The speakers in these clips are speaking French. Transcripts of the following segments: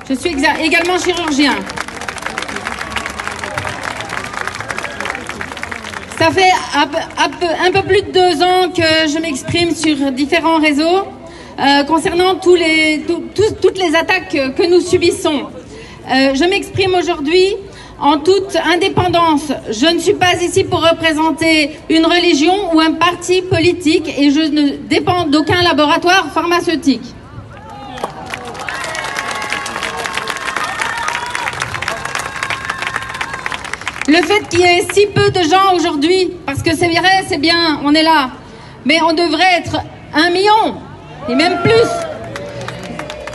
Je suis également chirurgien. Ça fait un peu plus de 2 ans que je m'exprime sur différents réseaux concernant toutes les attaques que nous subissons. Je m'exprime aujourd'hui en toute indépendance. Je ne suis pas ici pour représenter une religion ou un parti politique et je ne dépends d'aucun laboratoire pharmaceutique. Le fait qu'il y ait si peu de gens aujourd'hui, parce que c'est vrai, c'est bien, on est là, mais on devrait être 1 million, et même plus.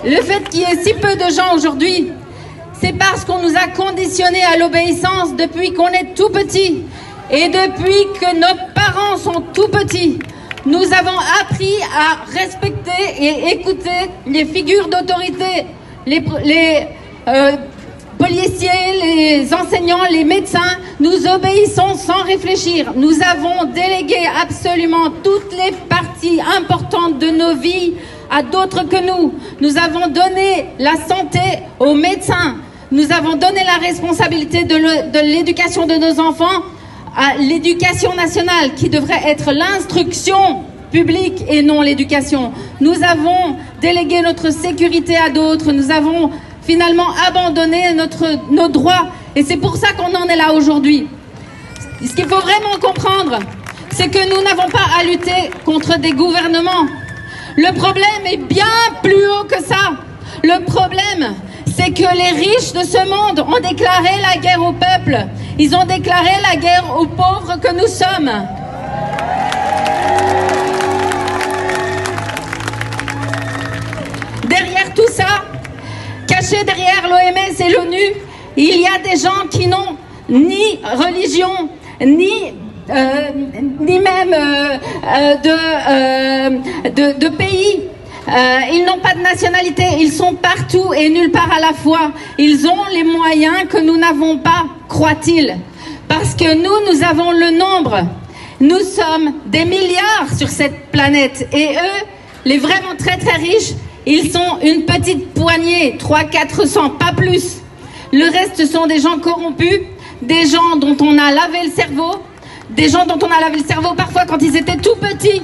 Le fait qu'il y ait si peu de gens aujourd'hui, c'est parce qu'on nous a conditionnés à l'obéissance depuis qu'on est tout petit. Et depuis que nos parents sont tout petits, nous avons appris à respecter et écouter les figures d'autorité, les policiers, les enseignants, les médecins. Nous obéissons sans réfléchir. Nous avons délégué absolument toutes les parties importantes de nos vies à d'autres que nous. Nous avons donné la santé aux médecins. Nous avons donné la responsabilité de l'éducation de nos enfants à l'éducation nationale, qui devrait être l'instruction publique et non l'éducation. Nous avons délégué notre sécurité à d'autres. Nous avons finalement abandonné nos droits. Et c'est pour ça qu'on en est là aujourd'hui. Ce qu'il faut vraiment comprendre, c'est que nous n'avons pas à lutter contre des gouvernements. Le problème est bien plus haut que ça. Le problème, c'est que les riches de ce monde ont déclaré la guerre au peuple. Ils ont déclaré la guerre aux pauvres que nous sommes. Derrière tout ça, caché derrière l'OMS et l'ONU, il y a des gens qui n'ont ni religion, ni même de pays. Ils n'ont pas de nationalité, ils sont partout et nulle part à la fois. Ils ont les moyens que nous n'avons pas, croient-ils. Parce que nous avons le nombre. Nous sommes des milliards sur cette planète. Et eux, les vraiment très très riches, ils sont une petite poignée, 300-400, pas plus. Le reste sont des gens corrompus, des gens dont on a lavé le cerveau, des gens dont on a lavé le cerveau parfois quand ils étaient tout petits.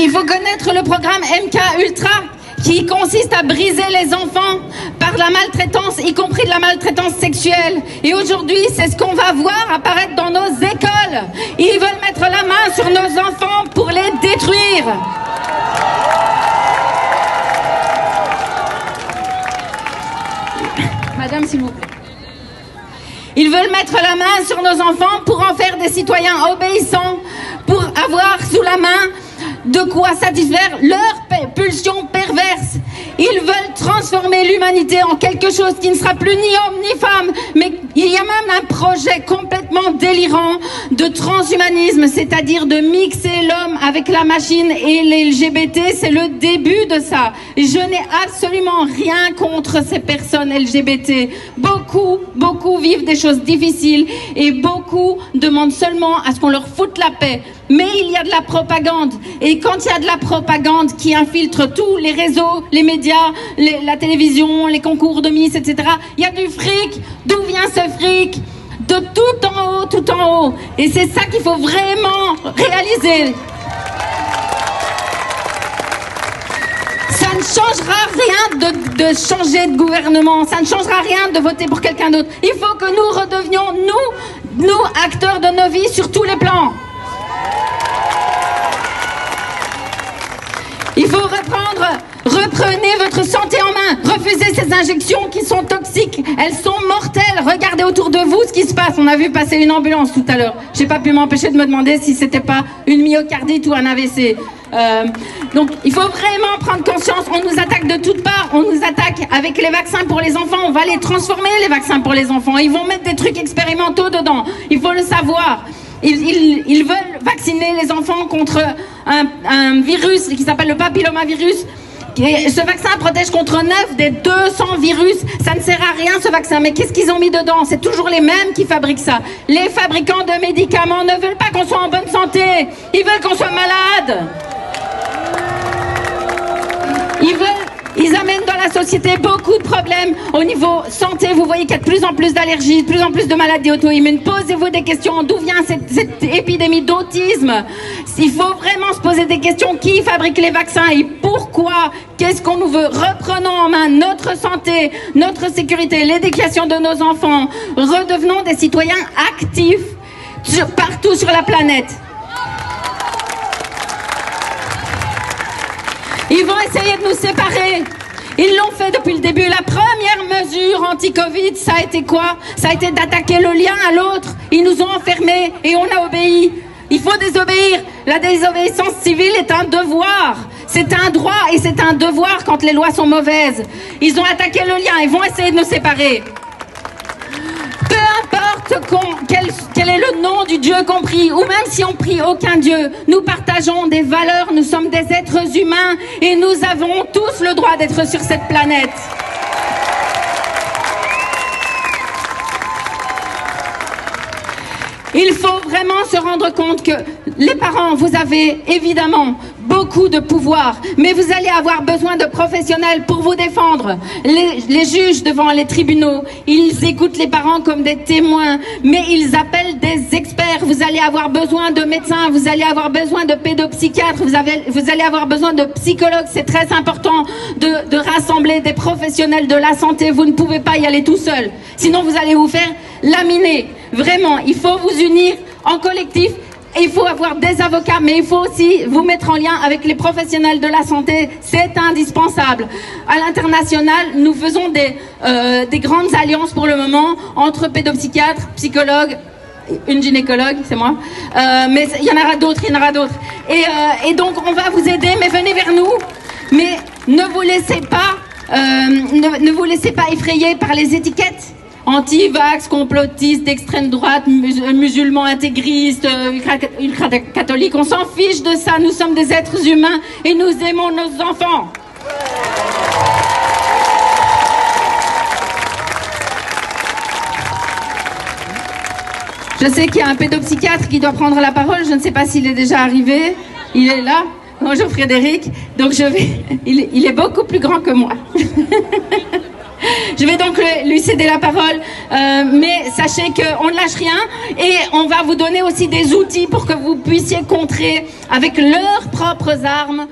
Il faut connaître le programme MK Ultra, qui consiste à briser les enfants par la maltraitance, y compris de la maltraitance sexuelle. Et aujourd'hui, c'est ce qu'on va voir apparaître dans nos écoles. Ils veulent mettre la main sur nos enfants pour les détruire. Madame, s'il vous plaît. Ils veulent mettre la main sur nos enfants pour en faire des citoyens obéissants, pour avoir sous la main de quoi satisfaire leurs pulsions perverses. Ils veulent transformer l'humanité en quelque chose qui ne sera plus ni homme ni femme, mais il y a même un projet complètement délirant de transhumanisme, c'est-à-dire de mixer l'homme avec la machine et les LGBT. C'est le début de ça. Je n'ai absolument rien contre ces personnes LGBT. Beaucoup vivent des choses difficiles et beaucoup demandent seulement à ce qu'on leur foute la paix. Mais il y a de la propagande. Et quand il y a de la propagande qui infiltre tous les réseaux, les médias, la télévision, les concours de Miss, etc., il y a du fric. D'où vient ce fric? De tout en haut. Et c'est ça qu'il faut vraiment réaliser. Ça ne changera rien de changer de gouvernement. Ça ne changera rien de voter pour quelqu'un d'autre. Il faut que nous redevenions, nous, acteurs de nos vies sur tous les plans. Il faut reprenez votre santé en main, refusez ces injections qui sont toxiques, elles sont mortelles. Regardez autour de vous ce qui se passe. On a vu passer une ambulance tout à l'heure. J'ai pas pu m'empêcher de me demander si c'était pas une myocardite ou un AVC. Donc il faut vraiment prendre conscience. On nous attaque de toutes parts. On nous attaque avec les vaccins pour les enfants. On va les transformer, les vaccins pour les enfants. Ils vont mettre des trucs expérimentaux dedans. Il faut le savoir. Ils veulent vacciner les enfants contre un virus qui s'appelle le papillomavirus. Ce vaccin protège contre 9 des 200 virus. Ça ne sert à rien ce vaccin. Mais qu'est-ce qu'ils ont mis dedans? C'est toujours les mêmes qui fabriquent ça. Les fabricants de médicaments ne veulent pas qu'on soit en bonne santé. Ils veulent qu'on soit malade. Ils amènent dans la société beaucoup de problèmes au niveau santé. Vous voyez qu'il y a de plus en plus d'allergies, de plus en plus de maladies auto-immunes. Posez-vous des questions. D'où vient cette épidémie d'autisme? Il faut vraiment se poser des questions. Qui fabrique les vaccins et pourquoi? Qu'est-ce qu'on nous veut? Reprenons en main notre santé, notre sécurité, l'éducation de nos enfants. Redevenons des citoyens actifs partout sur la planète. Ils vont essayer de nous séparer. Ils l'ont fait depuis le début. La première mesure anti-Covid, ça a été quoi? Ça a été d'attaquer le lien à l'autre. Ils nous ont enfermés et on a obéi. Il faut désobéir. La désobéissance civile est un devoir. C'est un droit et c'est un devoir quand les lois sont mauvaises. Ils ont attaqué le lien. Ils vont essayer de nous séparer. Peu importe quel est le nom du Dieu qu'on prie, ou même si on prie aucun Dieu, nous partageons des valeurs, nous sommes des êtres humains et nous avons tous le droit d'être sur cette planète. Il faut vraiment se rendre compte que les parents, vous avez évidemment beaucoup de pouvoir, mais vous allez avoir besoin de professionnels pour vous défendre. Les juges devant les tribunaux, ils écoutent les parents comme des témoins, mais ils appellent des experts. Vous allez avoir besoin de médecins, vous allez avoir besoin de pédopsychiatres, vous allez avoir besoin de psychologues. C'est très important de rassembler des professionnels de la santé. Vous ne pouvez pas y aller tout seul, sinon vous allez vous faire laminer. Vraiment, il faut vous unir en collectif. Et il faut avoir des avocats, mais il faut aussi vous mettre en lien avec les professionnels de la santé. C'est indispensable. À l'international, nous faisons des grandes alliances pour le moment entre pédopsychiatres, psychologues, une gynécologue, c'est moi. Mais il y en aura d'autres, Et donc, on va vous aider, mais venez vers nous. Mais ne vous laissez pas, ne vous laissez pas effrayer par les étiquettes. Anti-vax, complotistes, d'extrême droite, musulmans intégristes, ultra-catholiques, on s'en fiche de ça. Nous sommes des êtres humains et nous aimons nos enfants. Je sais qu'il y a un pédopsychiatre qui doit prendre la parole. Je ne sais pas s'il est déjà arrivé. Il est là. Bonjour Frédéric. Donc il est beaucoup plus grand que moi. Je vais donc lui céder la parole, mais sachez qu'on ne lâche rien et on va vous donner aussi des outils pour que vous puissiez contrer avec leurs propres armes